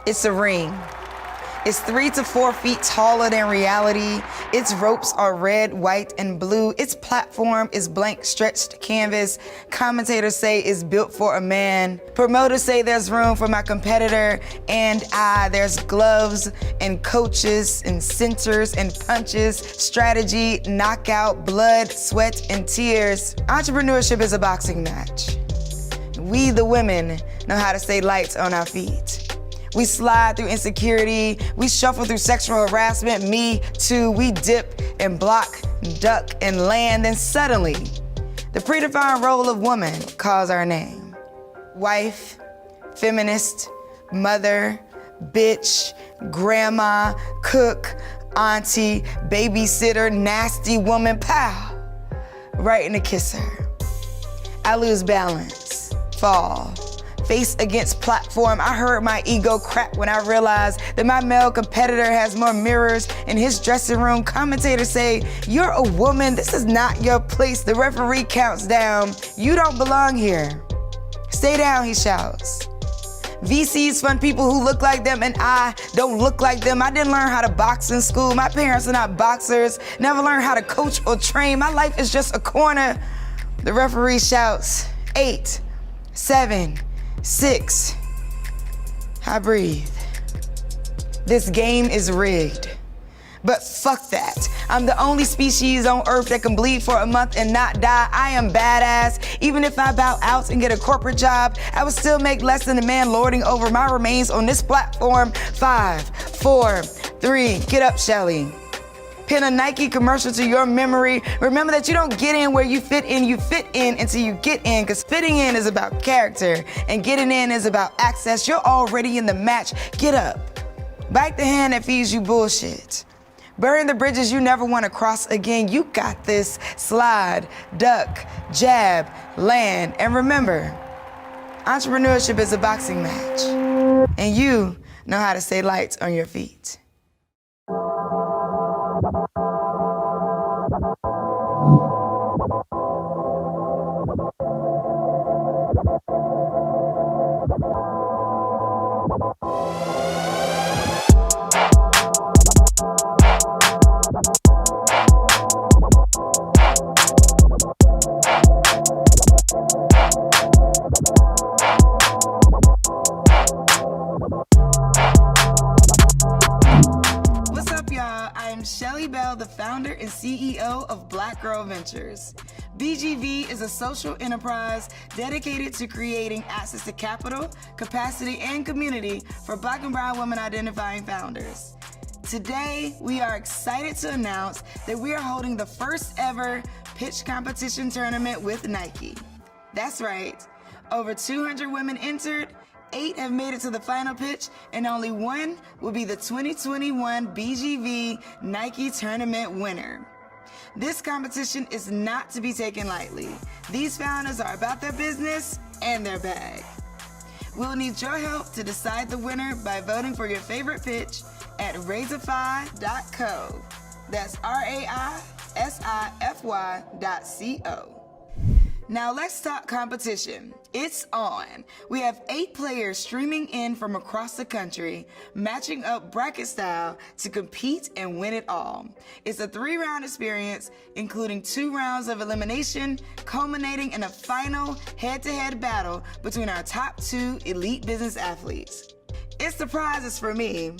It's a ring. It's 3 to 4 feet taller than reality. Its ropes are red, white, and blue. Its platform is blank, stretched canvas. Commentators say it's built for a man. Promoters say there's room for my competitor and I. There's gloves and coaches and centers and punches, strategy, knockout, blood, sweat, and tears. Entrepreneurship is a boxing match. We, the women, know how to stay light on our feet. We slide through insecurity, we shuffle through sexual harassment, me too, we dip and block, duck and land, then suddenly, the predefined role of woman calls our name. Wife, feminist, mother, bitch, grandma, cook, auntie, babysitter, nasty woman, pow, right in the kisser. I lose balance, fall. Face against platform, I heard my ego crack when I realized that my male competitor has more mirrors in his dressing room. Commentators say, you're a woman, this is not your place. The referee counts down, you don't belong here. Stay down, he shouts. VCs fund people who look like them and I don't look like them. I didn't learn how to box in school. My parents are not boxers, never learned how to coach or train. My life is just a corner. The referee shouts, 8, 7, 6, I breathe. This game is rigged. But fuck that. I'm the only species on earth that can bleed for a month and not die. I am badass. Even if I bow out and get a corporate job, I would still make less than the man lording over my remains on this platform. 5, 4, 3, get up, Shelly. Pin a Nike commercial to your memory. Remember that you don't get in where you fit in until you get in, because fitting in is about character and getting in is about access. You're already in the match. Get up. Bite the hand that feeds you bullshit. Burn the bridges you never want to cross again. You got this. Slide, duck, jab, land. And remember, entrepreneurship is a boxing match. And you know how to stay light on your feet. The founder and CEO of Black Girl Ventures. BGV is a social enterprise dedicated to creating access to capital, capacity, and community for Black and brown women identifying founders. Today, we are excited to announce that we are holding the first ever pitch competition tournament with Nike. That's right, over 200 women entered, 8 have made it to the final pitch, and only 1 will be the 2021 BGV Nike Tournament winner. This competition is not to be taken lightly. These founders are about their business and their bag. We'll need your help to decide the winner by voting for your favorite pitch at raisify.co. That's RAISIFY.co. Now let's talk competition. It's on. We have 8 players streaming in from across the country, matching up bracket style to compete and win it all. It's a 3-round experience, including 2 rounds of elimination, culminating in a final head-to-head battle between our top 2 elite business athletes. It's the prizes for me.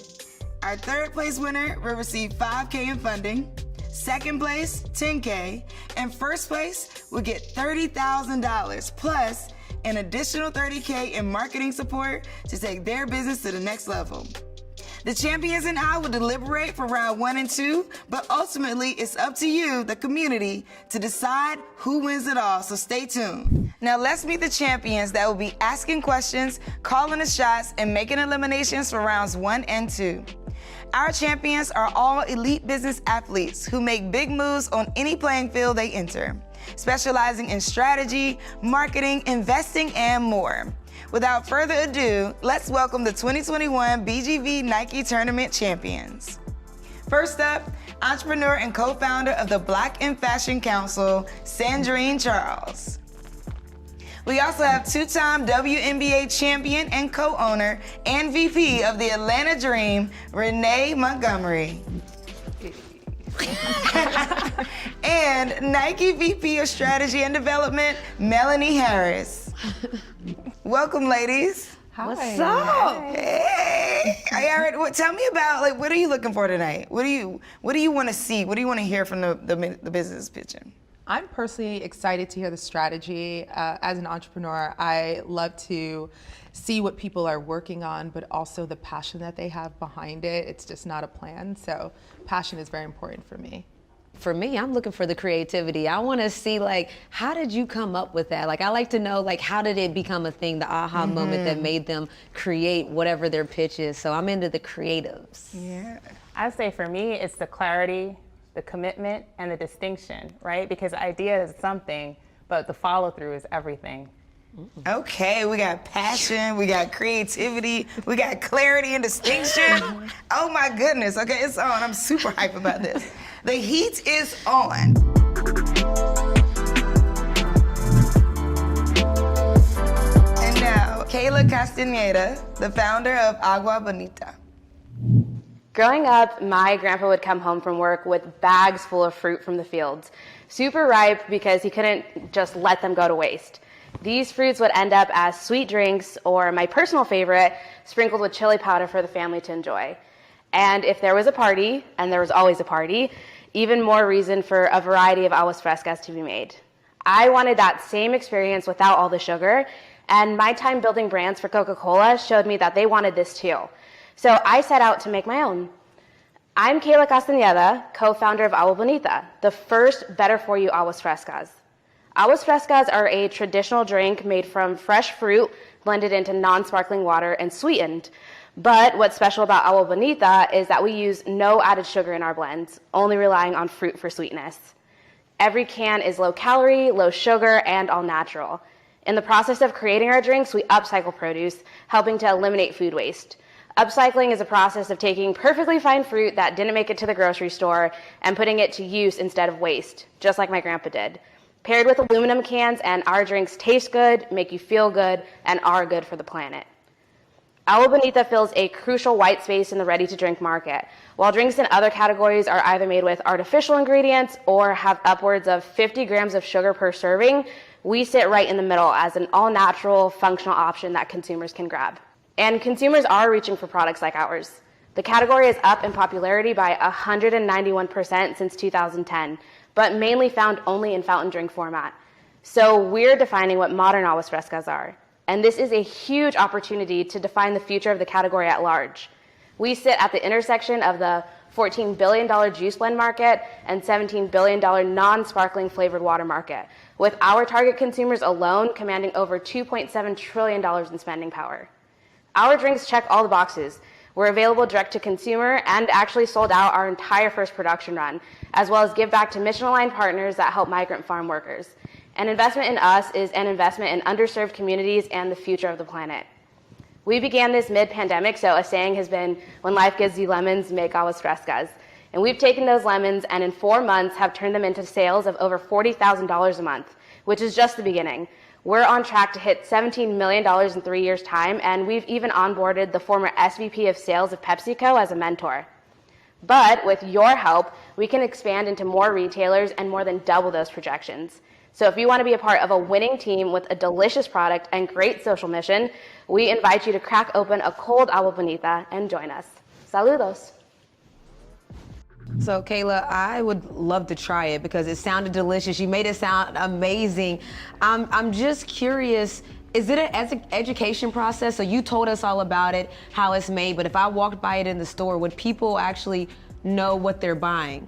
Our 3rd place winner will receive $5K in funding. 2nd place, $10K, and 1st place will get $30,000 plus an additional $30K in marketing support to take their business to the next level. The champions and I will deliberate for round 1 and 2, but ultimately it's up to you, the community, to decide who wins it all, so stay tuned. Now let's meet the champions that will be asking questions, calling the shots, and making eliminations for rounds 1 and 2. Our champions are all elite business athletes who make big moves on any playing field they enter, specializing in strategy, marketing, investing, and more. Without further ado, let's welcome the 2021 BGV Nike Tournament champions. First up, entrepreneur and co-founder of the Black in Fashion Council, Sandrine Charles. We also have two-time WNBA champion and co-owner and VP of the Atlanta Dream, Renee Montgomery. And Nike VP of Strategy and Development, Melanie Harris. Welcome, ladies. Hi. What's up? Hey. Tell me about, what are you looking for tonight? What do you want to see? What do you want to hear from the business pitching? I'm personally excited to hear the strategy. As an entrepreneur, I love to see what people are working on, but also the passion that they have behind it. It's just not a plan, so passion is very important for me. For me, I'm looking for the creativity. I want to see, how did you come up with that? I like to know, how did it become a thing, the aha moment that made them create whatever their pitch is. So I'm into the creatives. Yeah. I'd say for me, it's the clarity, the commitment, and the distinction, right? Because the idea is something, but the follow through is everything. Okay, we got passion, we got creativity, we got clarity and distinction. Oh my goodness, okay, it's on. I'm super hyped about this. The heat is on. And now, Kayla Castaneda, the founder of Agua Bonita. Growing up, my grandpa would come home from work with bags full of fruit from the fields, super ripe because he couldn't just let them go to waste. These fruits would end up as sweet drinks, or my personal favorite, sprinkled with chili powder for the family to enjoy. And if there was a party, and there was always a party, even more reason for a variety of aguas frescas to be made. I wanted that same experience without all the sugar, and my time building brands for Coca-Cola showed me that they wanted this too. So I set out to make my own. I'm Kayla Castaneda, co-founder of Agua Bonita, the first better-for-you aguas frescas. Aguas frescas are a traditional drink made from fresh fruit blended into non-sparkling water and sweetened. But what's special about Agua Bonita is that we use no added sugar in our blends, only relying on fruit for sweetness. Every can is low calorie, low sugar, and all natural. In the process of creating our drinks, we upcycle produce, helping to eliminate food waste. Upcycling is a process of taking perfectly fine fruit that didn't make it to the grocery store and putting it to use instead of waste, just like my grandpa did. Paired with aluminum cans, and our drinks taste good, make you feel good, and are good for the planet. Agua Bonita fills a crucial white space in the ready-to-drink market. While drinks in other categories are either made with artificial ingredients or have upwards of 50 grams of sugar per serving, we sit right in the middle as an all-natural, functional option that consumers can grab. And consumers are reaching for products like ours. The category is up in popularity by 191% since 2010, but mainly found only in fountain drink format. So we're defining what modern aguas frescas are. And this is a huge opportunity to define the future of the category at large. We sit at the intersection of the $14 billion juice blend market and $17 billion non-sparkling flavored water market, with our target consumers alone commanding over $2.7 trillion in spending power. Our drinks check all the boxes. We're available direct to consumer and actually sold out our entire first production run, as well as give back to mission-aligned partners that help migrant farm workers. An investment in us is an investment in underserved communities and the future of the planet. We began this mid-pandemic, so a saying has been, when life gives you lemons, make aguas frescas. And we've taken those lemons and in 4 months have turned them into sales of over $40,000 a month, which is just the beginning. We're on track to hit $17 million in 3 years' time, and we've even onboarded the former SVP of sales of PepsiCo as a mentor. But with your help, we can expand into more retailers and more than double those projections. So if you want to be a part of a winning team with a delicious product and great social mission, we invite you to crack open a cold Agua Bonita and join us. Saludos. So Kayla, I would love to try it because it sounded delicious. You made it sound amazing. I'm just curious, is it an education process? So you told us all about it, how it's made, but if I walked by it in the store, would people actually know what they're buying?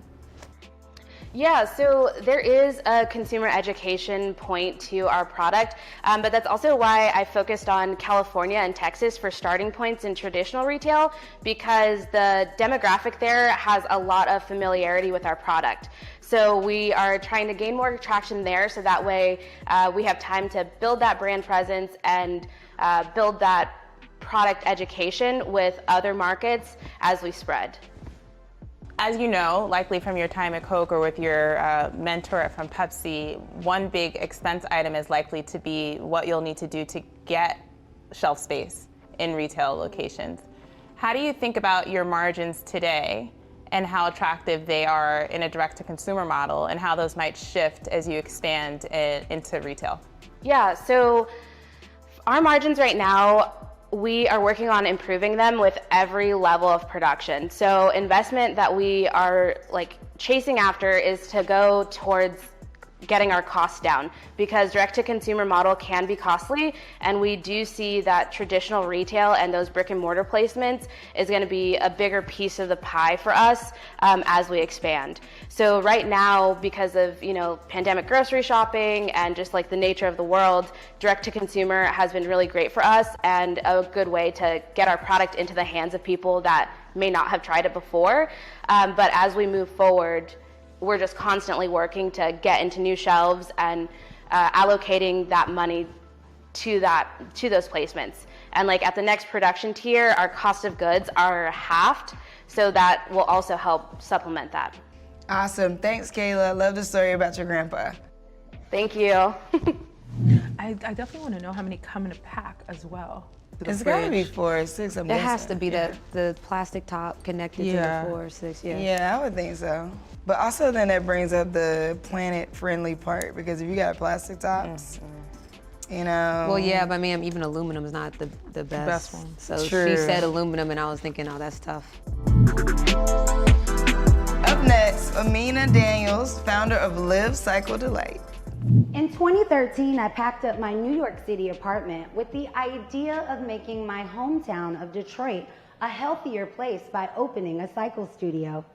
Yeah, so there is a consumer education point to our product, but that's also why I focused on California and Texas for starting points in traditional retail, because the demographic there has a lot of familiarity with our product. So we are trying to gain more traction there, so that way we have time to build that brand presence and build that product education with other markets as we spread. As you know, likely from your time at Coke or with your mentor from Pepsi, one big expense item is likely to be what you'll need to do to get shelf space in retail locations. How do you think about your margins today and how attractive they are in a direct-to-consumer model, and how those might shift as you expand into retail? Yeah, so our margins right now, we are working on improving them with every level of production. So investment that we are chasing after is to go towards getting our costs down, because direct-to-consumer model can be costly, and we do see that traditional retail and those brick and mortar placements is going to be a bigger piece of the pie for us as we expand. So right now, because of pandemic grocery shopping and just the nature of the world, direct-to-consumer has been really great for us and a good way to get our product into the hands of people that may not have tried it before. But as we move forward, we're just constantly working to get into new shelves and allocating that money to those placements. And at the next production tier, our cost of goods are halved, so that will also help supplement that. Awesome. Thanks, Kayla. I love the story about your grandpa. Thank you. I definitely want to know how many come in a pack as well. It's got to be 4 or 6. There has to be the plastic top connected to the 4 or 6. Yeah, I would think so. But also then that brings up the planet-friendly part, because if you got plastic tops, Well, yeah, but I mean, even aluminum is not the best one. So True. she said aluminum, and I was thinking, oh, that's tough. Up next, Amina Daniels, founder of Live Cycle Delight. In 2013, I packed up my New York City apartment with the idea of making my hometown of Detroit a healthier place by opening a cycle studio.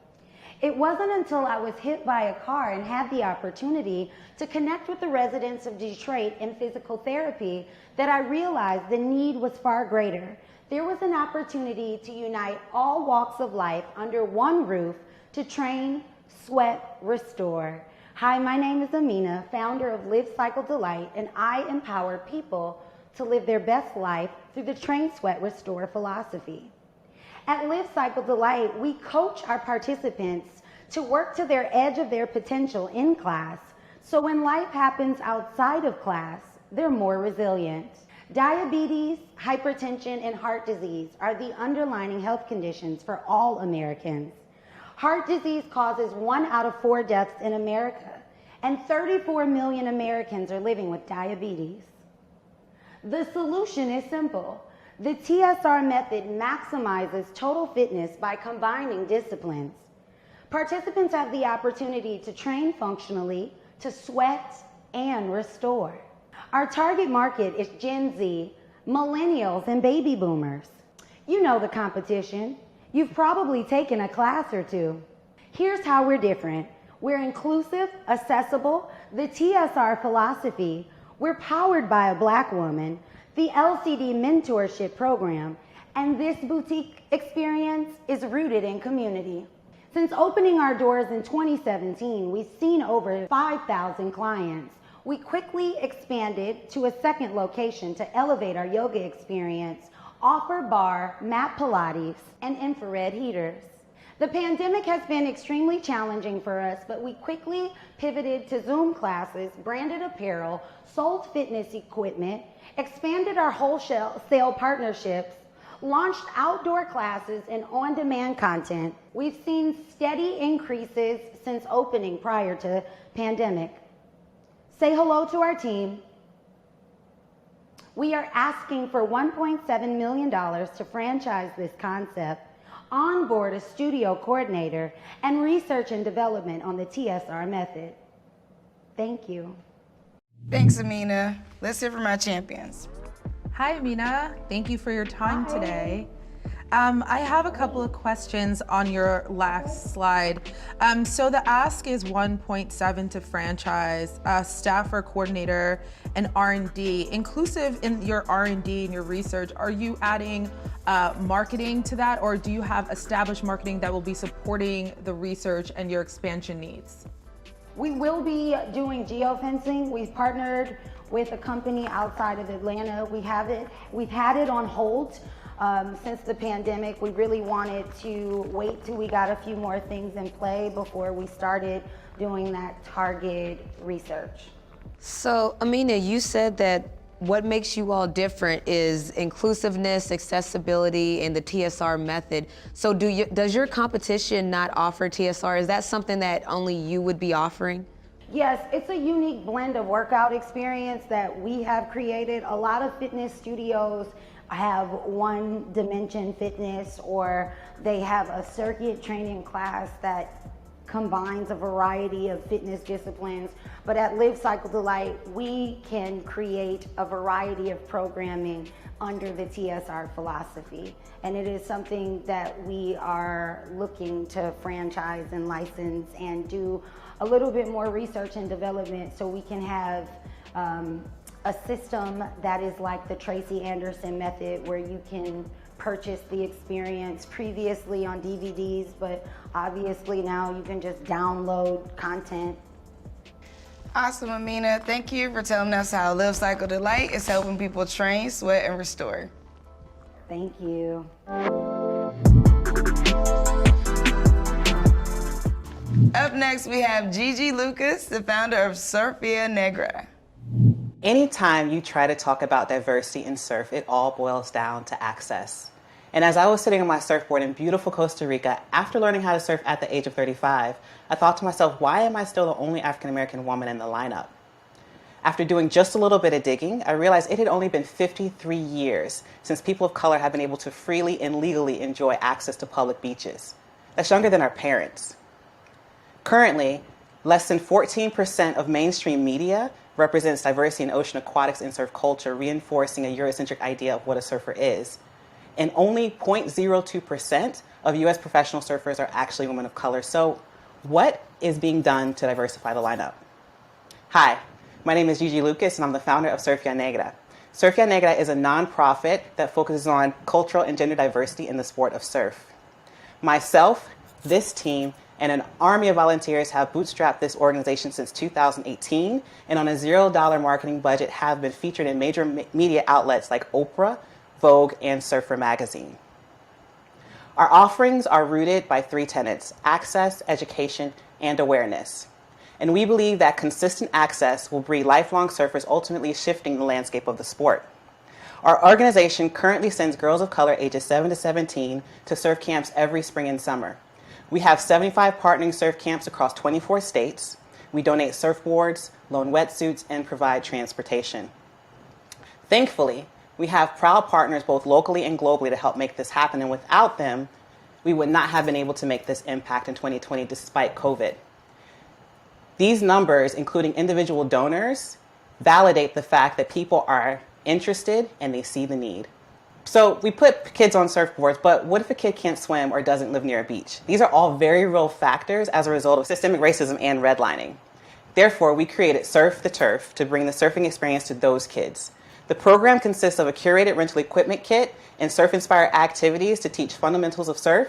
It wasn't until I was hit by a car and had the opportunity to connect with the residents of Detroit in physical therapy that I realized the need was far greater. There was an opportunity to unite all walks of life under one roof to train, sweat, restore. Hi, my name is Amina, founder of Live Cycle Delight, and I empower people to live their best life through the Train, Sweat, Restore philosophy. At Live Cycle Delight, we coach our participants to work to their edge of their potential in class, so when life happens outside of class, they're more resilient. Diabetes, hypertension, and heart disease are the underlying health conditions for all Americans. Heart disease causes 1 out of 4 deaths in America, and 34 million Americans are living with diabetes. The solution is simple. The TSR method maximizes total fitness by combining disciplines. Participants have the opportunity to train functionally, to sweat, and restore. Our target market is Gen Z, millennials, and baby boomers. You know the competition. You've probably taken a class or two. Here's how we're different. We're inclusive, accessible, the TSR philosophy. We're powered by a Black woman, the LCD mentorship program, and this boutique experience is rooted in community. Since opening our doors in 2017, we've seen over 5,000 clients. We quickly expanded to a second location to elevate our yoga experience, offer bar, mat Pilates, and infrared heaters. The pandemic has been extremely challenging for us, but we quickly pivoted to Zoom classes, branded apparel, sold fitness equipment, expanded our wholesale partnerships, launched outdoor classes and on-demand content. We've seen steady increases since opening prior to pandemic. Say hello to our team. We are asking for $1.7 million to franchise this concept, onboard a studio coordinator, and research and development on the TSR method. Thank you. Thanks, Amina. Let's hear from our champions. Hi, Amina. Thank you for your time today. I have a couple of questions on your last slide. So the ask is 1.7 to franchise, staff or coordinator, and R&D. Inclusive in your R&D and your research, are you adding marketing to that, or do you have established marketing that will be supporting the research and your expansion needs? We will be doing geofencing. We've partnered with a company outside of Atlanta. We've had it on hold Since the pandemic, we really wanted to wait till we got a few more things in play before we started doing that target research. So, Amina, you said that what makes you all different is inclusiveness, accessibility, and the TSR method. So does your competition not offer TSR? Is that something that only you would be offering? Yes, it's a unique blend of workout experience that we have created. A lot of fitness studios have one dimension fitness, or they have a circuit training class that combines a variety of fitness disciplines. But at Live Cycle Delight, we can create a variety of programming under the TSR philosophy. And it is something that we are looking to franchise and license and do a little bit more research and development so we can have a system that is like the Tracy Anderson method, where you can purchase the experience previously on DVDs, but obviously now you can just download content. Awesome, Amina. Thank you for telling us how Live Cycle Delight is helping people train, sweat, and restore. Thank you. Up next, we have Gigi Lucas, the founder of Surfia Negra. Anytime you try to talk about diversity in surf, it all boils down to access. And as I was sitting on my surfboard in beautiful Costa Rica, after learning how to surf at the age of 35, I thought to myself, why am I still the only African-American woman in the lineup? After doing just a little bit of digging, I realized it had only been 53 years since people of color have been able to freely and legally enjoy access to public beaches. That's younger than our parents. Currently, less than 14% of mainstream media represents diversity in ocean aquatics and surf culture, reinforcing a Eurocentric idea of what a surfer is. And only 0.02% of US professional surfers are actually women of color. So what is being done to diversify the lineup? Hi, my name is Gigi Lucas, and I'm the founder of Surfia Negra. Surfia Negra is a nonprofit that focuses on cultural and gender diversity in the sport of surf. Myself, this team, and an army of volunteers have bootstrapped this organization since 2018, and on a $0 marketing budget have been featured in major media outlets like Oprah, Vogue, and Surfer Magazine. Our offerings are rooted by three tenets: access, education, and awareness. And we believe that consistent access will breed lifelong surfers, ultimately shifting the landscape of the sport. Our organization currently sends girls of color ages 7 to 17 to surf camps every spring and summer. We have 75 partnering surf camps across 24 states. We donate surfboards, loan wetsuits, and provide transportation. Thankfully, we have proud partners both locally and globally to help make this happen, and without them, we would not have been able to make this impact in 2020 despite COVID. These numbers, including individual donors, validate the fact that people are interested and they see the need. So we put kids on surfboards, but what if a kid can't swim or doesn't live near a beach? These are all very real factors as a result of systemic racism and redlining. Therefore, we created Surf the Turf to bring the surfing experience to those kids. The program consists of a curated rental equipment kit and surf-inspired activities to teach fundamentals of surf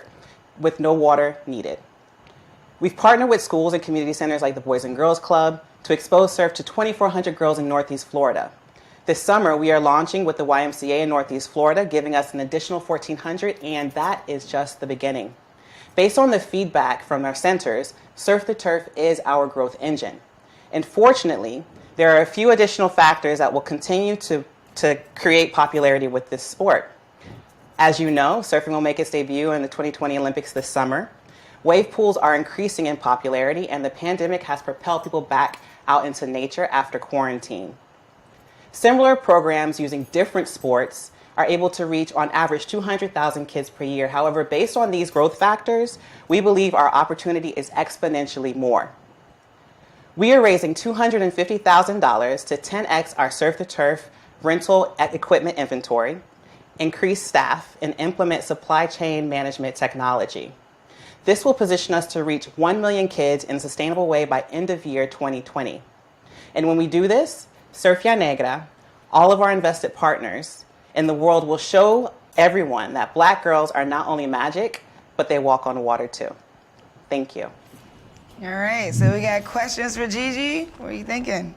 with no water needed. We've partnered with schools and community centers like the Boys and Girls Club to expose surf to 2,400 girls in Northeast Florida. This summer, we are launching with the YMCA in Northeast Florida, giving us an additional 1,400, and that is just the beginning. Based on the feedback from our centers, Surf the Turf is our growth engine. And fortunately, there are a few additional factors that will continue to create popularity with this sport. As you know, surfing will make its debut in the 2020 Olympics this summer. Wave pools are increasing in popularity, and the pandemic has propelled people back out into nature after quarantine. Similar programs using different sports are able to reach on average 200,000 kids per year. However, based on these growth factors, we believe our opportunity is exponentially more. We are raising $250,000 to 10x our Surf the Turf rental equipment inventory, increase staff, and implement supply chain management technology. This will position us to reach 1 million kids in a sustainable way by end of year 2020. And when we do this, Surfia Negra, all of our invested partners in the world will show everyone that Black girls are not only magic, but they walk on water too. Thank you. All right, so we got questions for Gigi. What are you thinking?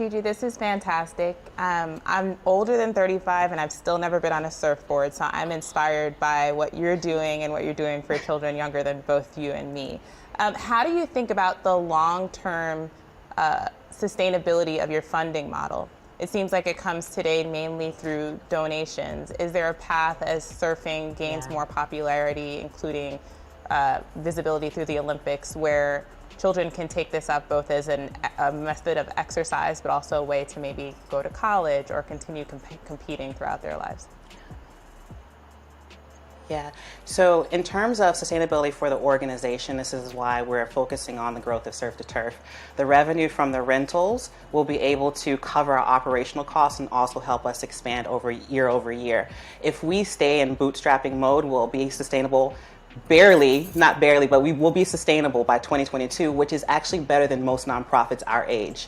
Gigi, this is fantastic. I'm older than 35 and I've still never been on a surfboard, so I'm inspired by what you're doing and what you're doing for children younger than both you and me. How do you think about the long-term sustainability of your funding model? It seems like it comes today mainly through donations. Is there a path as surfing gains more popularity, including visibility through the Olympics, where children can take this up both as a method of exercise, but also a way to maybe go to college or continue competing throughout their lives? Yeah, so in terms of sustainability for the organization, this is why we're focusing on the growth of Surf to Turf. The revenue from the rentals will be able to cover our operational costs and also help us expand over year. If we stay in bootstrapping mode, we'll be sustainable not barely, but we will be sustainable by 2022, which is actually better than most nonprofits our age.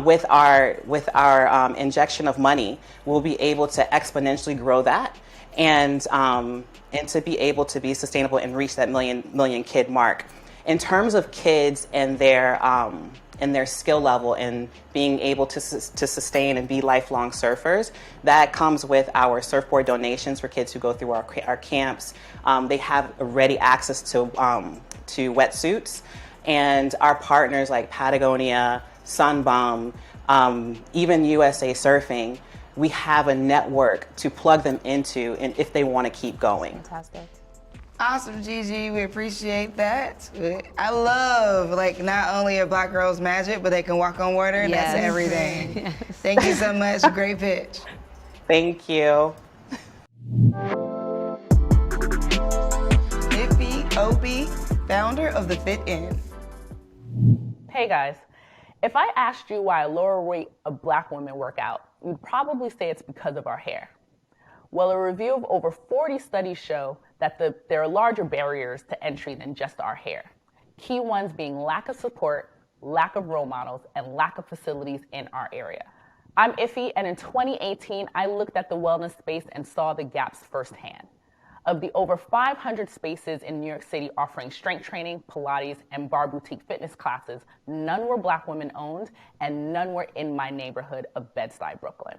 With our injection of money, we'll be able to exponentially grow that and to be able to be sustainable and reach that million kid mark. In terms of kids and their skill level and being able to sustain and be lifelong surfers, that comes with our surfboard donations for kids who go through our camps. They have ready access to wetsuits, and our partners like Patagonia, Sunbum, even USA Surfing, we have a network to plug them into, and if they want to keep going. Fantastic. Awesome, Gigi. We appreciate that. I love, not only are Black girls magic, but they can walk on water, and that's everything. Yes. Thank you so much. Great pitch. Thank you. Iffy Opie, founder of The Fit In. Hey guys, if I asked you why a lower rate of Black women work out, you'd probably say it's because of our hair. Well, a review of over 40 studies show that there are larger barriers to entry than just our hair. Key ones being lack of support, lack of role models, and lack of facilities in our area. I'm Iffy, and in 2018, I looked at the wellness space and saw the gaps firsthand. Of the over 500 spaces in New York City offering strength training, Pilates, and bar boutique fitness classes, none were Black women owned, and none were in my neighborhood of Bed-Stuy, Brooklyn.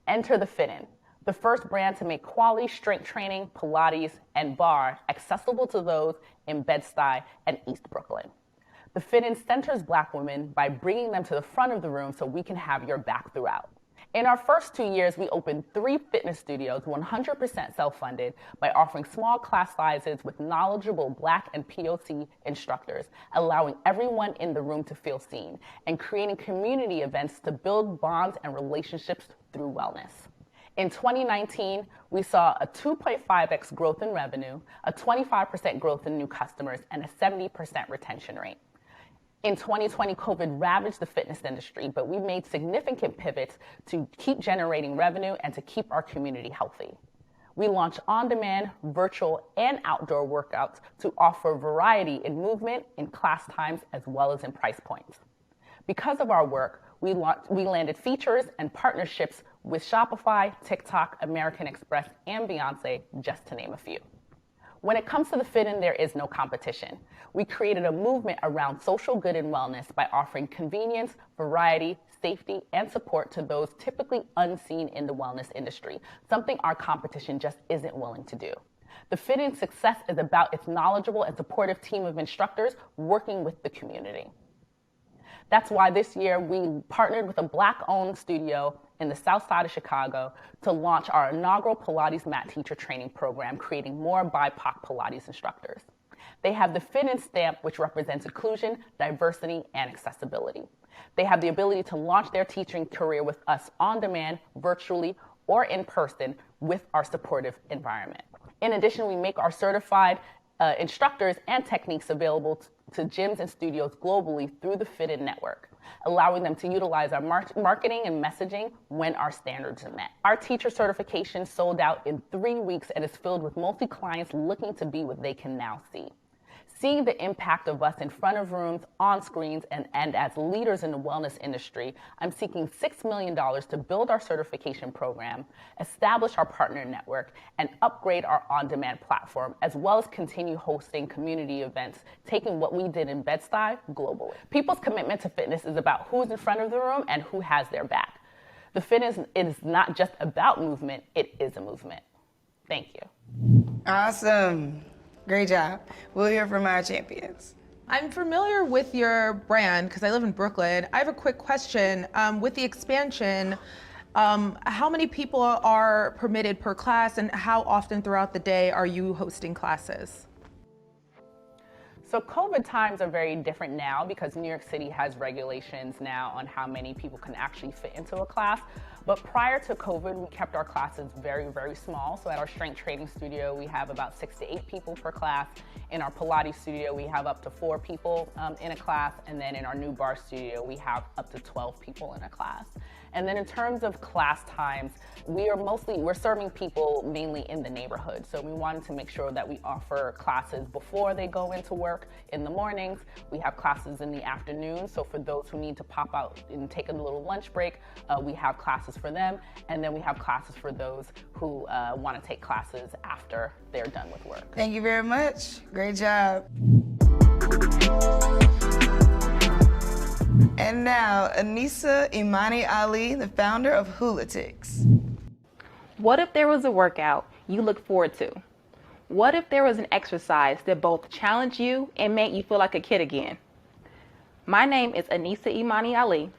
Enter The Fit In, the first brand to make quality strength training, Pilates, and bar accessible to those in Bed-Stuy and East Brooklyn. The Fit In centers Black women by bringing them to the front of the room so we can have your back throughout. In our first 2 years, we opened 3 fitness studios, 100% self-funded, by offering small class sizes with knowledgeable Black and POC instructors, allowing everyone in the room to feel seen, and creating community events to build bonds and relationships through wellness. In 2019, we saw a 2.5x growth in revenue, a 25% growth in new customers, and a 70% retention rate. In 2020, COVID ravaged the fitness industry, but we made significant pivots to keep generating revenue and to keep our community healthy. We launched on-demand, virtual, and outdoor workouts to offer variety in movement, in class times, as well as in price points. Because of our work, we landed features and partnerships with Shopify, TikTok, American Express, and Beyonce, just to name a few. When it comes to the Fit In, there is no competition. We created a movement around social good and wellness by offering convenience, variety, safety, and support to those typically unseen in the wellness industry, something our competition just isn't willing to do. The Fit In success is about its knowledgeable and supportive team of instructors working with the community. That's why this year we partnered with a Black-owned studio in the South Side of Chicago to launch our inaugural Pilates mat teacher training program, creating more BIPOC Pilates instructors. They have the Fit In stamp, which represents inclusion, diversity, and accessibility. They have the ability to launch their teaching career with us on demand, virtually, or in person with our supportive environment. In addition, we make our certified instructors and techniques available to gyms and studios globally through the Fit In network, allowing them to utilize our marketing and messaging when our standards are met. Our teacher certification sold out in 3 weeks and is filled with multi-clients looking to be what they can now see. Seeing the impact of us in front of rooms, on screens, and as leaders in the wellness industry, I'm seeking $6 million to build our certification program, establish our partner network, and upgrade our on-demand platform, as well as continue hosting community events, taking what we did in Bed-Stuy globally. People's commitment to fitness is about who's in front of the room and who has their back. The fitness is not just about movement, it is a movement. Thank you. Awesome. Great job. We'll hear from our champions. I'm familiar with your brand because I live in Brooklyn. I have a quick question. With the expansion, how many people are permitted per class, and how often throughout the day are you hosting classes? So COVID times are very different now because New York City has regulations now on how many people can actually fit into a class. But prior to COVID, we kept our classes very, very small. So at our strength training studio, we have about 6 to 8 people per class. In our Pilates studio, we have up to 4 people in a class. And then in our new bar studio, we have up to 12 people in a class. And then in terms of class times, we're serving people mainly in the neighborhood. So we wanted to make sure that we offer classes before they go into work in the mornings. We have classes in the afternoon. So for those who need to pop out and take a little lunch break, we have classes for them. And then we have classes for those who want to take classes after they're done with work. Thank you very much. Great job. And now, Anissa Imani Ali, the founder of Hulatics. What if there was a workout you look forward to? What if there was an exercise that both challenged you and made you feel like a kid again? My name is Anissa Imani Ali.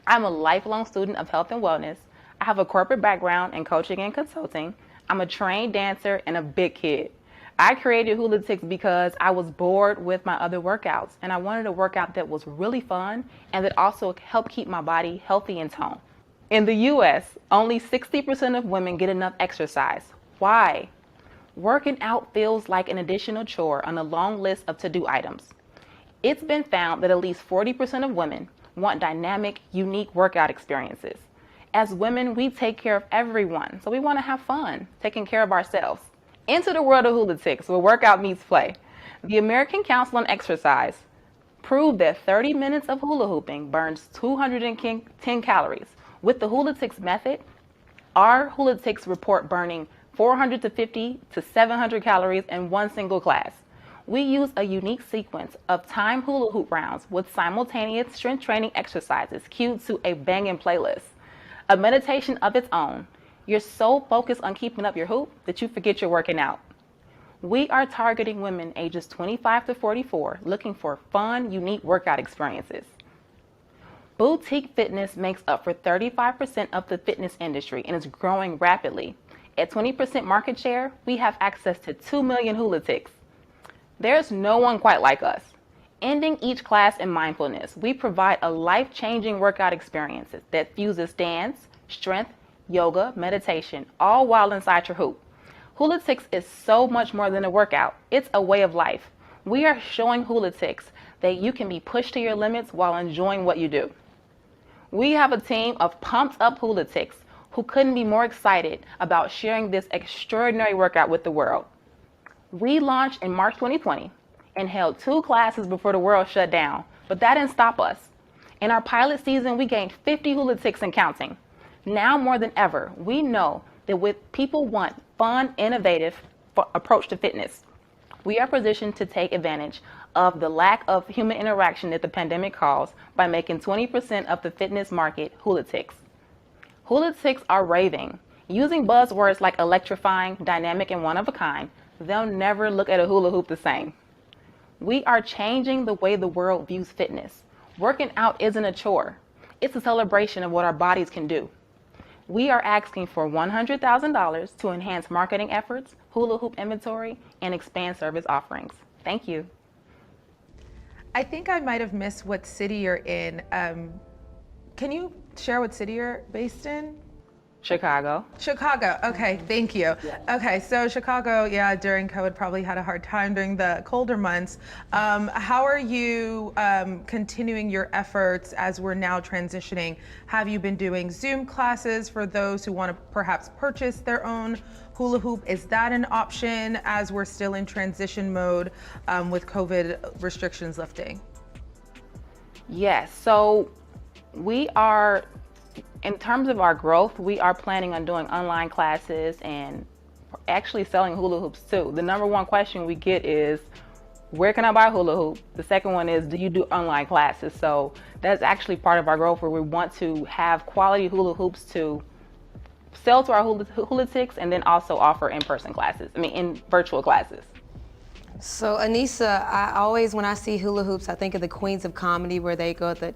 I'm a lifelong student of health and wellness. I have a corporate background in coaching and consulting. I'm a trained dancer and a big kid. I created Hulatics because I was bored with my other workouts, and I wanted a workout that was really fun and that also helped keep my body healthy and toned. In the US, only 60% of women get enough exercise. Why? Working out feels like an additional chore on a long list of to-do items. It's been found that at least 40% of women want dynamic, unique workout experiences. As women, we take care of everyone, so we want to have fun taking care of ourselves. Into the world of Hulatics, where workout meets play. The American Council on Exercise proved that 30 minutes of hula hooping burns 210 calories. With the Hulatics method, our Hulatics report burning 450 to 700 calories in one single class. We use a unique sequence of timed hula hoop rounds with simultaneous strength training exercises cued to a banging playlist. A meditation of its own. You're so focused on keeping up your hoop that you forget you're working out. We are targeting women ages 25 to 44 looking for fun, unique workout experiences. Boutique fitness makes up for 35% of the fitness industry and is growing rapidly. At 20% market share, we have access to 2 million Hulatics. There's no one quite like us. Ending each class in mindfulness, we provide a life-changing workout experience that fuses dance, strength, yoga, meditation, all while inside your hoop. Hulatics is so much more than a workout. It's a way of life. We are showing Hulatics that you can be pushed to your limits while enjoying what you do. We have a team of pumped up Hulatics who couldn't be more excited about sharing this extraordinary workout with the world. We launched in March 2020 and held 2 classes before the world shut down, but that didn't stop us. In our pilot season, we gained 50 Hulatics and counting. Now more than ever, we know that with people want fun, innovative approach to fitness. We are positioned to take advantage of the lack of human interaction that the pandemic caused by making 20% of the fitness market Hulatics. Hulatics are raving. Using buzzwords like electrifying, dynamic, and one of a kind, they'll never look at a hula hoop the same. We are changing the way the world views fitness. Working out isn't a chore. It's a celebration of what our bodies can do. We are asking for $100,000 to enhance marketing efforts, hula hoop inventory, and expand service offerings. Thank you. I think I might have missed what city you're in. Can you share what city you're based in? Chicago. Chicago. Okay, thank you. Okay, so Chicago, yeah, during COVID probably had a hard time during the colder months. How are you continuing your efforts as we're now transitioning? Have you been doing Zoom classes for those who want to perhaps purchase their own hula hoop? Is that an option as we're still in transition mode with COVID restrictions lifting? Yes, so we are, in terms of our growth, we are planning on doing online classes and actually selling hula hoops too. The number one question we get is, where can I buy a hula hoop? The second one is, do you do online classes? So that's actually part of our growth, where we want to have quality hula hoops to sell to our hulatics and then also offer in-person classes, in virtual classes. So Anissa, I always, when I see hula hoops, I think of the queens of comedy where they go the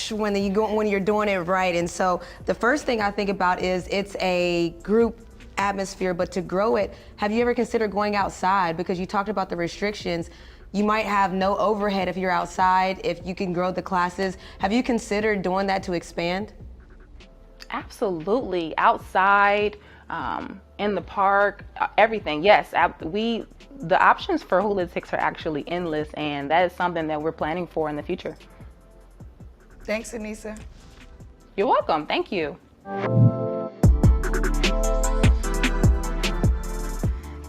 when you're doing it right. And so the first thing I think about is it's a group atmosphere, but to grow it, have you ever considered going outside? Because you talked about the restrictions. You might have no overhead if you're outside, if you can grow the classes. Have you considered doing that to expand? Absolutely, outside, in the park, everything. Yes, the options for hulatics are actually endless, and that is something that we're planning for in the future. Thanks, Anissa. You're welcome. Thank you.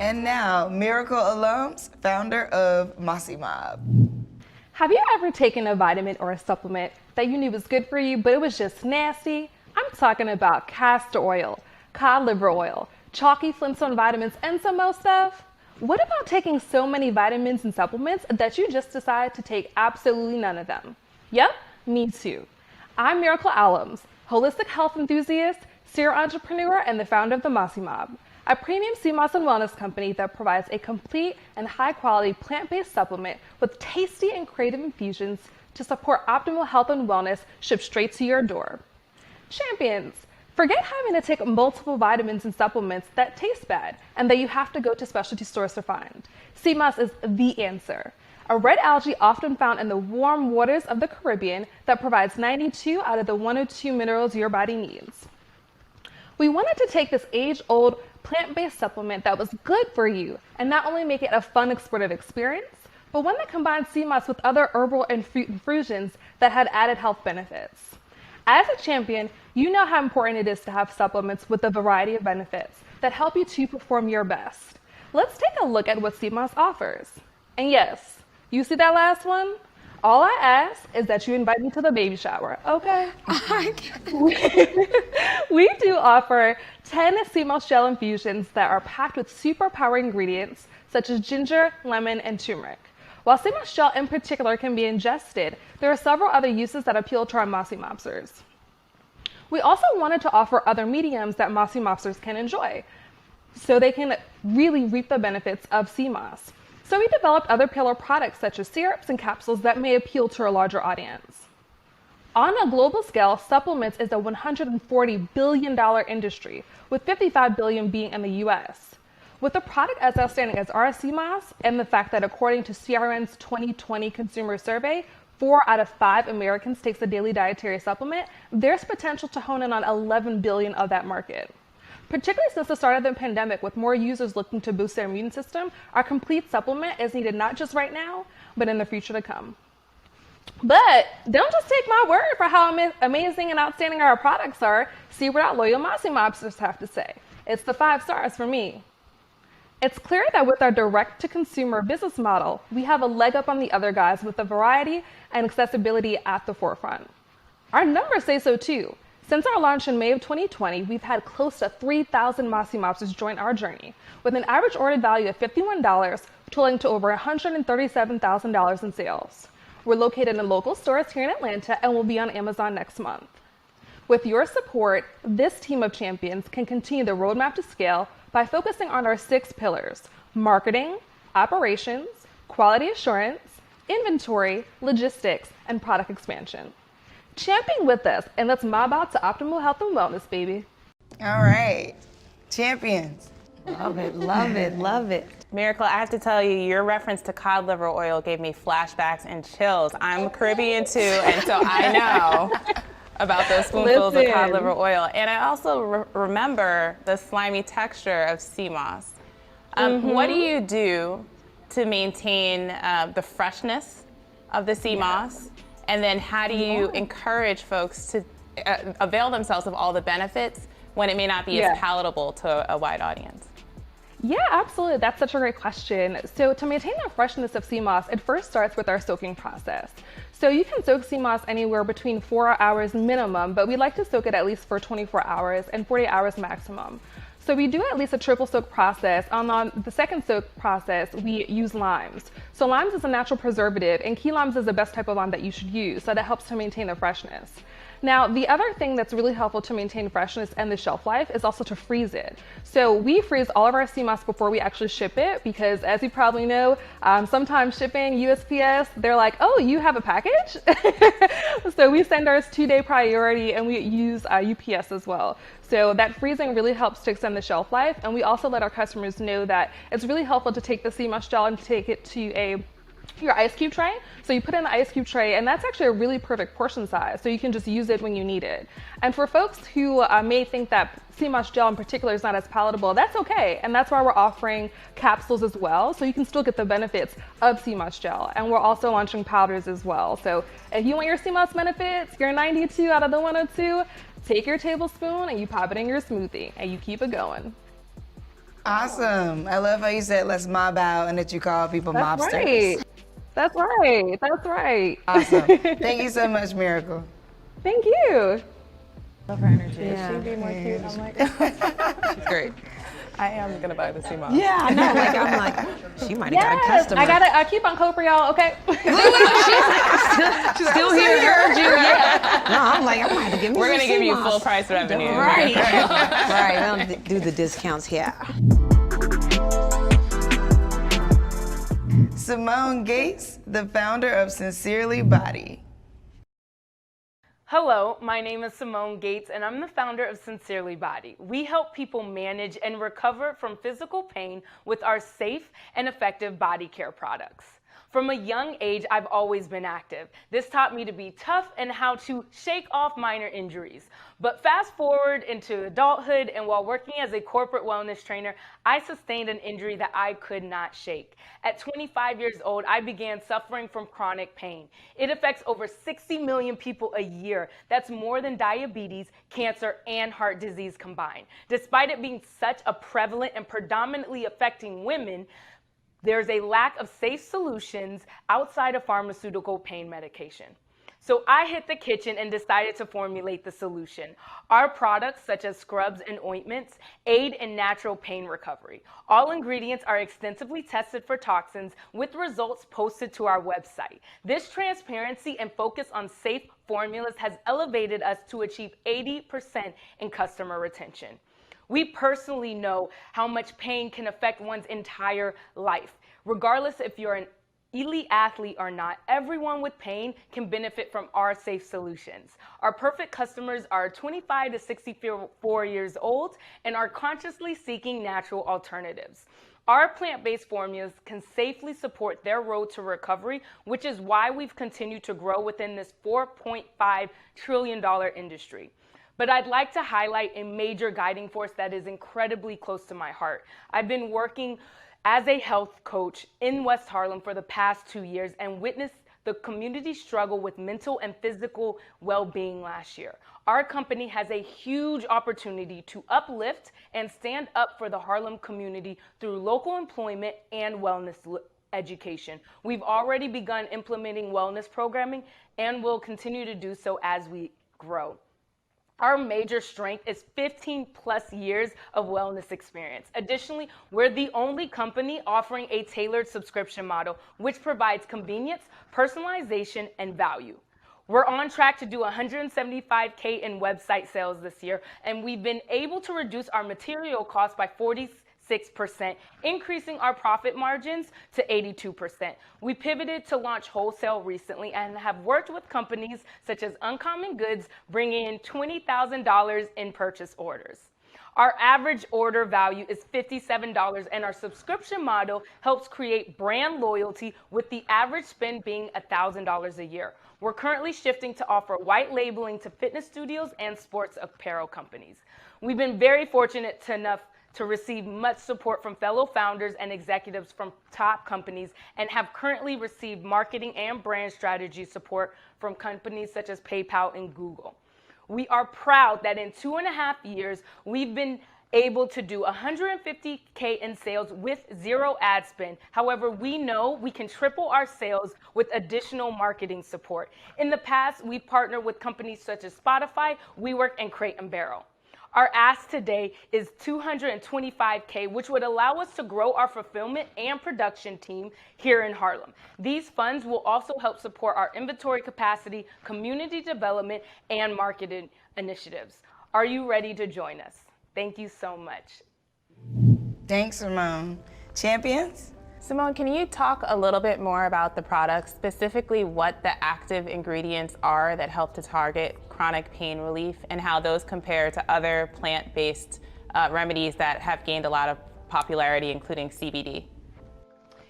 And now, Miracle alums, founder of Mossy Mob. Have you ever taken a vitamin or a supplement that you knew was good for you, but it was just nasty? I'm talking about castor oil, cod liver oil, chalky Flintstone vitamins, and some more stuff. What about taking so many vitamins and supplements that you just decide to take absolutely none of them? Yep, me too. I'm Miracle Alums, holistic health enthusiast, serial entrepreneur, and the founder of the Mossy Mob, a premium sea moss and wellness company that provides a complete and high-quality plant-based supplement with tasty and creative infusions to support optimal health and wellness shipped straight to your door. Champions, forget having to take multiple vitamins and supplements that taste bad and that you have to go to specialty stores to find. Sea moss is the answer. A red algae often found in the warm waters of the Caribbean that provides 92 out of the 102 minerals your body needs. We wanted to take this age-old plant-based supplement that was good for you and not only make it a fun explorative experience, but one that combined sea moss with other herbal and fruit infusions that had added health benefits. As a champion, you know how important it is to have supplements with a variety of benefits that help you to perform your best. Let's take a look at what sea moss offers. And yes, you see that last one? All I ask is that you invite me to the baby shower, okay? We do offer 10 sea moss gel infusions that are packed with superpower ingredients such as ginger, lemon, and turmeric. While sea moss gel in particular can be ingested, there are several other uses that appeal to our Mossy Mobsters. We also wanted to offer other mediums that Mossy Mobsters can enjoy, so they can really reap the benefits of sea moss. So we developed other pillar products such as syrups and capsules that may appeal to a larger audience. On a global scale, supplements is a $140 billion industry, with $55 billion being in the US. With a product as outstanding as our sea moss, and the fact that according to CRN's 2020 consumer survey, 4 out of 5 Americans takes a daily dietary supplement, there's potential to hone in on 11 billion of that market. Particularly since the start of the pandemic, with more users looking to boost their immune system, our complete supplement is needed not just right now, but in the future to come. But don't just take my word for how amazing and outstanding our products are. See what our loyal Mossy Mobsters have to say. It's the 5 stars for me. It's clear that with our direct-to-consumer business model, we have a leg up on the other guys with the variety and accessibility at the forefront. Our numbers say so too. Since our launch in May of 2020, we've had close to 3,000 Mossy Mobsters join our journey, with an average ordered value of $51, totaling to over $137,000 in sales. We're located in local stores here in Atlanta and will be on Amazon next month. With your support, this team of champions can continue the roadmap to scale by focusing on our 6 pillars: marketing, operations, quality assurance, inventory, logistics, and product expansion. Champion with us, and let's mob out to optimal health and wellness, baby. All right, champions. Love it, love it, love it. Miracle, I have to tell you, your reference to cod liver oil gave me flashbacks and chills. I'm Caribbean too, and so I know. about those spoonfuls of cod Listen. liver oil. And I also remember the slimy texture of sea moss. What do you do to maintain the freshness of the sea moss? And then how do you encourage folks to avail themselves of all the benefits when it may not be as palatable to a wide audience? Yeah, absolutely. That's such a great question. So to maintain the freshness of sea moss, it first starts with our soaking process. So you can soak sea moss anywhere between 4 hours minimum, but we like to soak it at least for 24 hours and 40 hours maximum. So we do at least a triple soak process. On the second soak process, we use limes. So limes is a natural preservative, and key limes is the best type of lime that you should use, so that helps to maintain the freshness. Now, the other thing that's really helpful to maintain freshness and the shelf life is also to freeze it. So we freeze all of our sea moss before we actually ship it, because as you probably know, sometimes shipping, USPS, they're like, oh, you have a package? So we send ours 2-day priority, and we use UPS as well. So that freezing really helps to extend the shelf life, and we also let our customers know that it's really helpful to take the sea moss gel and take it to your ice cube tray. So you put it in the ice cube tray, and that's actually a really perfect portion size, so you can just use it when you need it. And for folks who may think that sea moss gel in particular is not as palatable, that's okay, and that's why we're offering capsules as well, so you can still get the benefits of sea moss gel. And we're also launching powders as well. So if you want your sea moss benefits, your 92 out of the 102, take your tablespoon and you pop it in your smoothie, and you keep it going. Awesome. I love how you said let's mob out and that you call people That's mobsters. right. That's right. That's right. Awesome. Thank you so much, Miracle. Thank you. Love her energy. Yeah. She'd be more cute. I'm like, she's great. I am gonna buy the sea moss. Yeah, I know. Like, I'm like, she might have got a customer. I keep on code for y'all, okay? Still here, heard you. Yeah. No, I'm like, I'm gonna have to give me We're some gonna give sea you moss. full price revenue. Right. Right. We don't do the discounts here. Simone Gates, the founder of Sincerely Body. Hello, my name is Simone Gates, and I'm the founder of Sincerely Body. We help people manage and recover from physical pain with our safe and effective body care products. From a young age, I've always been active. This taught me to be tough and how to shake off minor injuries. But fast forward into adulthood, and while working as a corporate wellness trainer, I sustained an injury that I could not shake. At 25 years old, I began suffering from chronic pain. It affects over 60 million people a year. That's more than diabetes, cancer, and heart disease combined. Despite it being such a prevalent and predominantly affecting women, there's a lack of safe solutions outside of pharmaceutical pain medication. So I hit the kitchen and decided to formulate the solution. Our products, such as scrubs and ointments, aid in natural pain recovery. All ingredients are extensively tested for toxins with results posted to our website. This transparency and focus on safe formulas has elevated us to achieve 80% in customer retention. We personally know how much pain can affect one's entire life. Regardless if you're an elite athlete or not, everyone with pain can benefit from our safe solutions. Our perfect customers are 25 to 64 years old and are consciously seeking natural alternatives. Our plant-based formulas can safely support their road to recovery, which is why we've continued to grow within this $4.5 trillion industry. But I'd like to highlight a major guiding force that is incredibly close to my heart. I've been working as a health coach in West Harlem for the past 2 years and witnessed the community struggle with mental and physical well-being last year. Our company has a huge opportunity to uplift and stand up for the Harlem community through local employment and wellness education. We've already begun implementing wellness programming and will continue to do so as we grow. Our major strength is 15 plus years of wellness experience. Additionally, we're the only company offering a tailored subscription model, which provides convenience, personalization, and value. We're on track to do $175K in website sales this year, and we've been able to reduce our material costs by 46%, increasing our profit margins to 82%. We pivoted to launch wholesale recently and have worked with companies such as Uncommon Goods, bringing in $20,000 in purchase orders. Our average order value is $57, and our subscription model helps create brand loyalty, with the average spend being $1,000 a year. We're currently shifting to offer white labeling to fitness studios and sports apparel companies. We've been very fortunate enough to receive much support from fellow founders and executives from top companies, and have currently received marketing and brand strategy support from companies such as PayPal and Google. We are proud that in 2.5 years, we've been able to do $150K in sales with zero ad spend. However, we know we can triple our sales with additional marketing support. In the past, we've partnered with companies such as Spotify, WeWork, and Crate & Barrel. Our ask today is $225K, which would allow us to grow our fulfillment and production team here in Harlem. These funds will also help support our inventory capacity, community development, and marketing initiatives. Are you ready to join us? Thank you so much. Thanks, Simone. Champions? Simone, can you talk a little bit more about the products, specifically what the active ingredients are that help to target chronic pain relief, and how those compare to other plant-based remedies that have gained a lot of popularity, including CBD?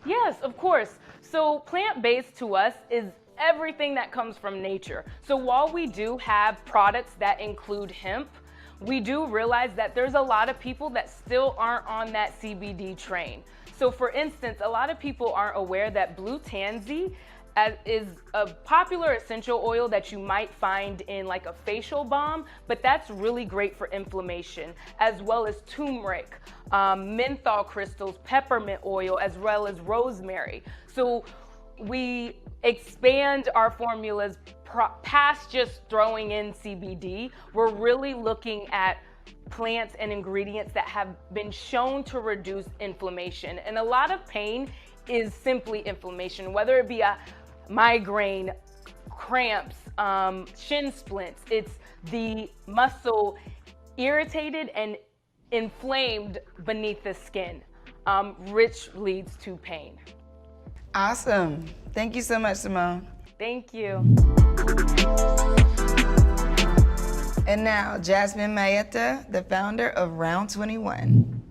Yes, of course. So plant-based to us is everything that comes from nature. So while we do have products that include hemp, we do realize that there's a lot of people that still aren't on that CBD train. So for instance, a lot of people aren't aware that blue tansy is a popular essential oil that you might find in like a facial balm, but that's really great for inflammation, as well as turmeric, menthol crystals, peppermint oil, as well as rosemary. So we expand our formulas past just throwing in CBD. We're really looking at plants and ingredients that have been shown to reduce inflammation. And a lot of pain is simply inflammation, whether it be a migraine, cramps, shin splints. It's the muscle irritated and inflamed beneath the skin, which leads to pain. Awesome. Thank you so much, Simone. Thank you. And now, Jasmine Mayetta, the founder of Round 21.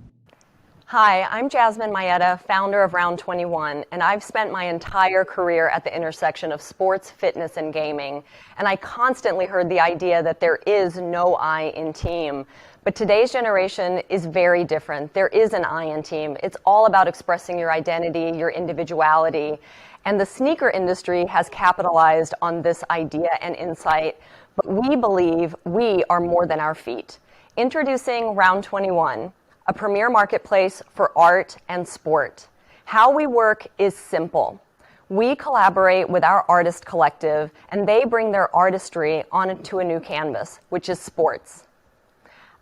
Hi, I'm Jasmine Mayetta, founder of Round 21, and I've spent my entire career at the intersection of sports, fitness, and gaming, and I constantly heard the idea that there is no I in team. But today's generation is very different. There is an I in team. It's all about expressing your identity, your individuality, and the sneaker industry has capitalized on this idea and insight, but we believe we are more than our feet. Introducing Round 21, a premier marketplace for art and sport. How we work is simple. We collaborate with our artist collective, and they bring their artistry onto a new canvas, which is sports.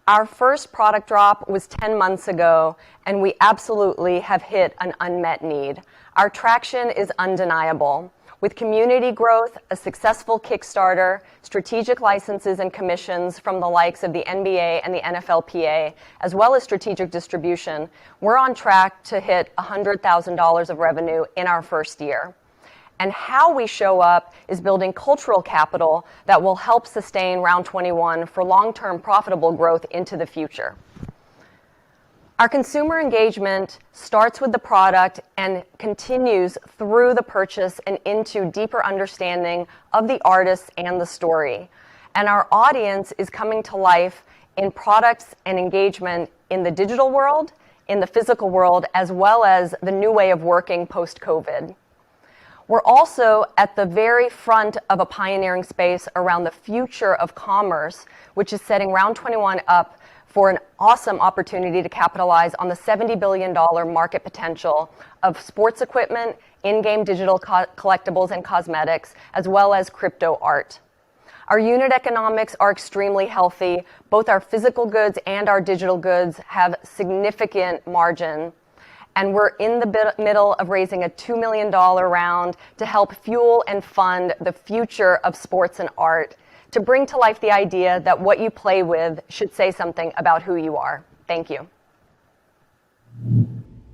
Our first product drop was 10 months ago, and we absolutely have hit an unmet need. Our traction is undeniable. With community growth, a successful Kickstarter, strategic licenses and commissions from the likes of the NBA and the NFLPA, as well as strategic distribution, we're on track to hit $100,000 of revenue in our first year. And how we show up is building cultural capital that will help sustain Round 21 for long-term profitable growth into the future. Our consumer engagement starts with the product and continues through the purchase and into deeper understanding of the artists and the story. And our audience is coming to life in products and engagement in the digital world, in the physical world, as well as the new way of working post-COVID. We're also at the very front of a pioneering space around the future of commerce, which is setting Round 21 up for an awesome opportunity to capitalize on the $70 billion market potential of sports equipment, in-game digital collectibles and cosmetics, as well as crypto art. Our unit economics are extremely healthy. Both our physical goods and our digital goods have significant margin. And we're in the middle of raising a $2 million round to help fuel and fund the future of sports and art, to bring to life the idea that what you play with should say something about who you are. Thank you.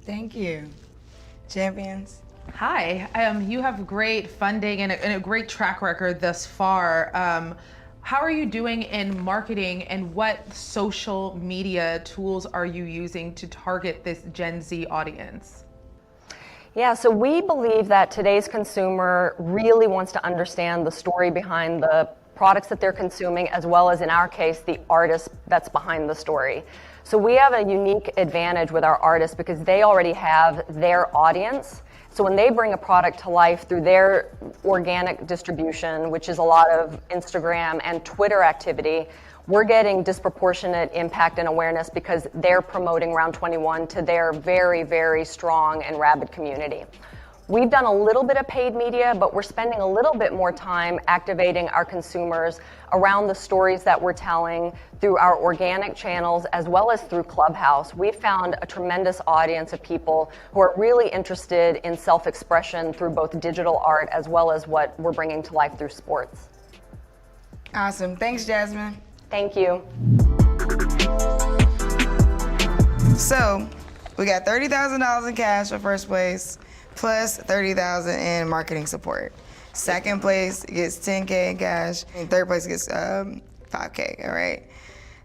Thank you. Champions? Hi, you have great funding and a great track record thus far. How are you doing in marketing, and what social media tools are you using to target this Gen Z audience? Yeah, so we believe that today's consumer really wants to understand the story behind the products that they're consuming, as well as, in our case, the artist that's behind the story. So we have a unique advantage with our artists because they already have their audience. So when they bring a product to life through their organic distribution, which is a lot of Instagram and Twitter activity, we're getting disproportionate impact and awareness because they're promoting Round 21 to their very, very strong and rabid community. We've done a little bit of paid media, but we're spending a little bit more time activating our consumers around the stories that we're telling through our organic channels as well as through Clubhouse. We've found a tremendous audience of people who are really interested in self-expression through both digital art as well as what we're bringing to life through sports. Awesome. Thanks, Jasmine. Thank you. So we got $30,000 in cash for first place, plus $30,000 in marketing support. Second place gets $10K in cash, and third place gets $5K, all right?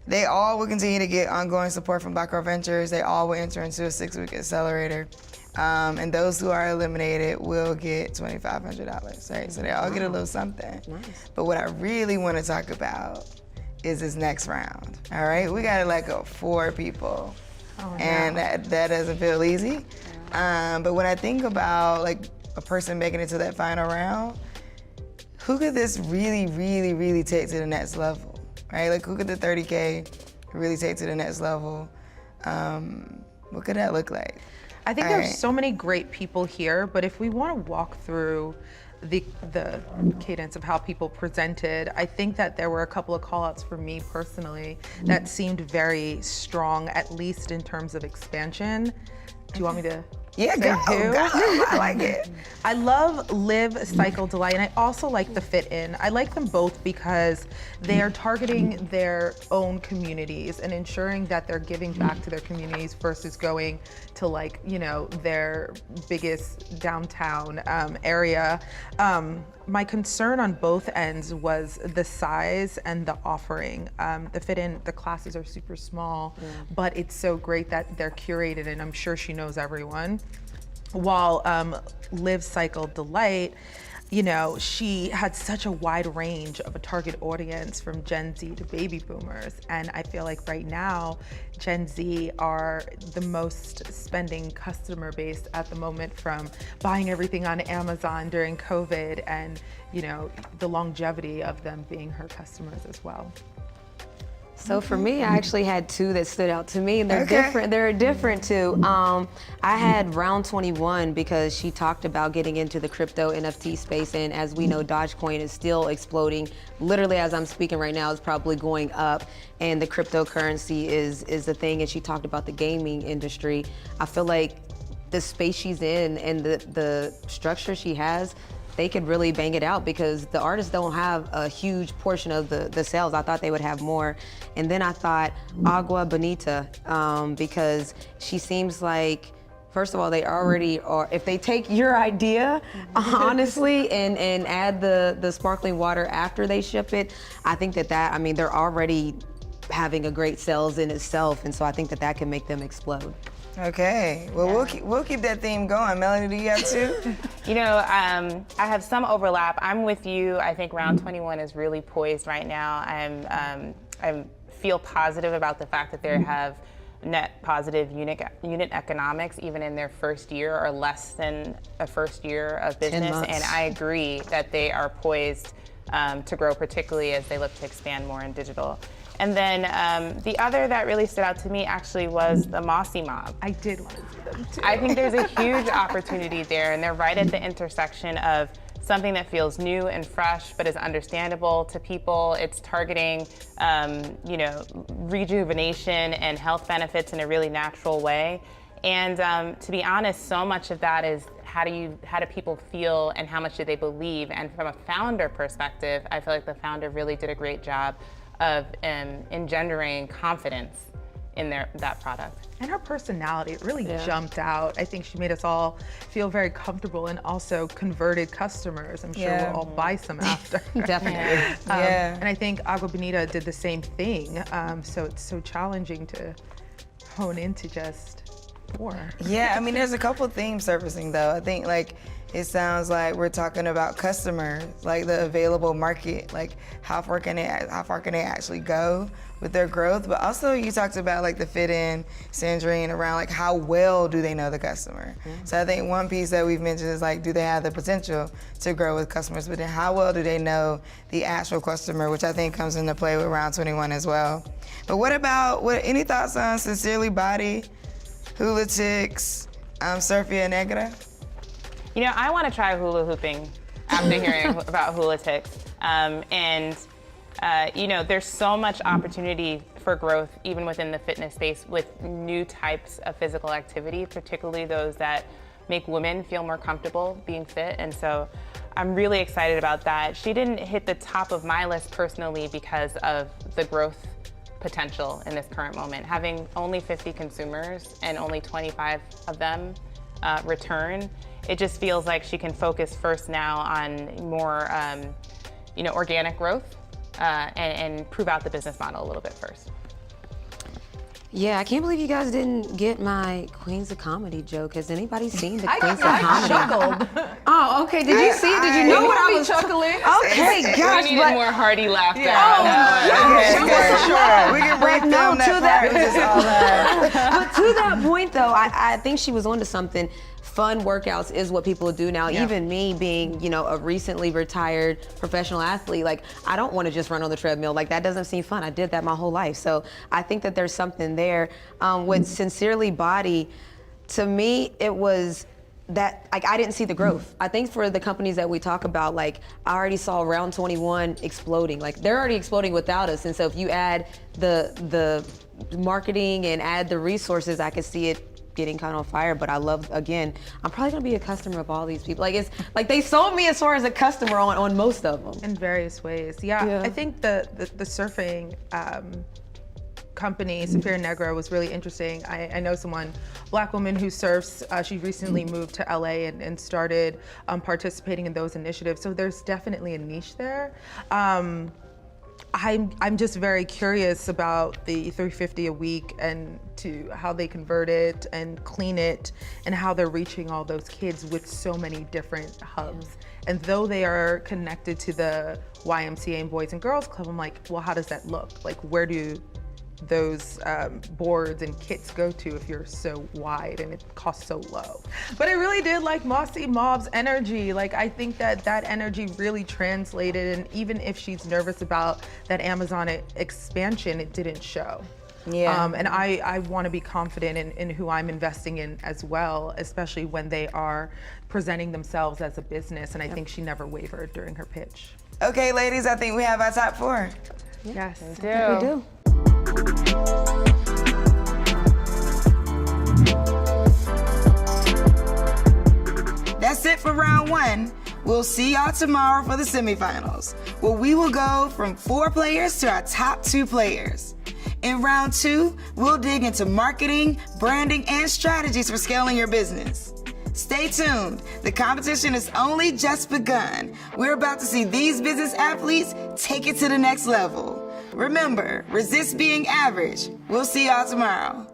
They all will continue to get ongoing support from Black Girl Ventures. They all will enter into a 6-week accelerator. And those who are eliminated will get $2,500, right? So they all get a little something. Nice. But what I really want to talk about is this next round, all right? We got to let go 4 people. Oh, and that doesn't feel easy. But when I think about like a person making it to that final round, who could this really, really, really take to the next level, right? Like who could the 30K really take to the next level? What could that look like? I think there's so many great people here, but if we want to walk through the cadence of how people presented, I think that there were a couple of call-outs for me personally that seemed very strong, at least in terms of expansion. Do you want me to? Yeah, go. I like it. I love Live, Cycle, Delight, and I also like the Fit In. I like them both because they are targeting their own communities and ensuring that they're giving back to their communities versus going to like, you know, their biggest downtown area. My concern on both ends was the size and the offering. The Fit In, the classes are super small, but it's so great that they're curated, and I'm sure she knows everyone. While Live, Cycle, Delight, you know, she had such a wide range of a target audience from Gen Z to baby boomers. And I feel like right now, Gen Z are the most spending customer base at the moment, from buying everything on Amazon during COVID and, you know, the longevity of them being her customers as well. So for me, I actually had 2 that stood out to me, and they're different. They're different too. I had Round 21 because she talked about getting into the crypto NFT space, and as we know, Dogecoin is still exploding. Literally, as I'm speaking right now, it's probably going up, and the cryptocurrency is the thing. And she talked about the gaming industry. I feel like the space she's in and the structure she has, they could really bang it out because the artists don't have a huge portion of the sales. I thought they would have more. And then I thought Agua Bonita, because she seems like, first of all, they already are, if they take your idea, honestly, and add the sparkling water after they ship it, I think I mean, they're already having a great sales in itself. And so I think that can make them explode. Okay, well, we'll keep that theme going. Melanie, do you have 2? You know, I have some overlap. I'm with you. I think Round 21 is really poised right now. I feel positive about the fact that they have net positive unit economics even in their first year or less than a first year of business. And I agree that they are poised to grow, particularly as they look to expand more in digital. And then the other that really stood out to me actually was the Mossy Mob. I did want to see them too. I think there's a huge opportunity there, and they're right at the intersection of something that feels new and fresh but is understandable to people. It's targeting, you know, rejuvenation and health benefits in a really natural way. And to be honest, so much of that is how do people feel and how much do they believe? And from a founder perspective, I feel like the founder really did a great job of engendering confidence in that product. And her personality really jumped out. I think she made us all feel very comfortable and also converted customers. I'm sure we'll all buy some after. Definitely. And I think Agua Bonita did the same thing. So it's so challenging to hone into just more. Yeah, I mean, there's a couple themes surfacing though. I think like it sounds like we're talking about customers, like the available market, like how far can they actually go with their growth? But also you talked about like the fit-in, Sandrine, around like how well do they know the customer? So I think one piece that we've mentioned is like, do they have the potential to grow with customers? But then how well do they know the actual customer, which I think comes into play with Round 21 as well. But any thoughts on Sincerely Body, Hula Chicks, Surfia Negra? You know, I want to try hula hooping after hearing about hula ticks. You know, there's so much opportunity for growth even within the fitness space with new types of physical activity, particularly those that make women feel more comfortable being fit. And so I'm really excited about that. She didn't hit the top of my list personally because of the growth potential in this current moment. Having only 50 consumers and only 25 of them return, it just feels like she can focus first now on more you know, organic growth and prove out the business model a little bit first. Yeah, I can't believe you guys didn't get my Queens of Comedy joke. Has anybody seen the Queens of Comedy? I chuckled. Oh, okay. Did you see it? Did you know what I was chuckling? Okay, gosh, We needed more hearty laughter. Sure. We can break down that part. But to that point, though, I think she was onto something. Fun workouts is what people do now. Yeah. Even me being, you know, a recently retired professional athlete, like I don't want to just run on the treadmill. Like that doesn't seem fun. I did that my whole life. So I think that there's something there. With Sincerely Body, to me, it was that like I didn't see the growth. I think for the companies that we talk about, like I already saw Round 21 exploding. Like they're already exploding without us. And so if you add the marketing and add the resources, I could see it getting kind of on fire. But I love, again, I'm probably gonna be a customer of all these people. Like it's like they sold me as far as a customer on most of them. In various ways. Yeah. I think the surfing company, Surfia Negra, was really interesting. I know someone, black woman who surfs, she recently moved to LA and started participating in those initiatives. So there's definitely a niche there. I'm just very curious about the $350 a week and to how they convert it and clean it and how they're reaching all those kids with so many different hubs. And though they are connected to the YMCA and Boys and Girls Club, I'm like, well, how does that look? Like, where do those boards and kits go to if you're so wide and it costs so low? But I really did like Mossy Mob's energy. Like I think that energy really translated, and even if she's nervous about that Amazon expansion, it didn't show. Yeah. And I want to be confident in who I'm investing in as well, especially when they are presenting themselves as a business. And I think she never wavered during her pitch. Okay, ladies, I think we have our top 4. Yes, We do. That's it for round 1. We'll see y'all tomorrow for the semifinals, where we will go from 4 players to our top 2 players. In round 2, we'll dig into marketing, branding, and strategies for scaling your business. Stay tuned. The competition has only just begun. We're about to see these business athletes take it to the next level. Remember, resist being average. We'll see y'all tomorrow.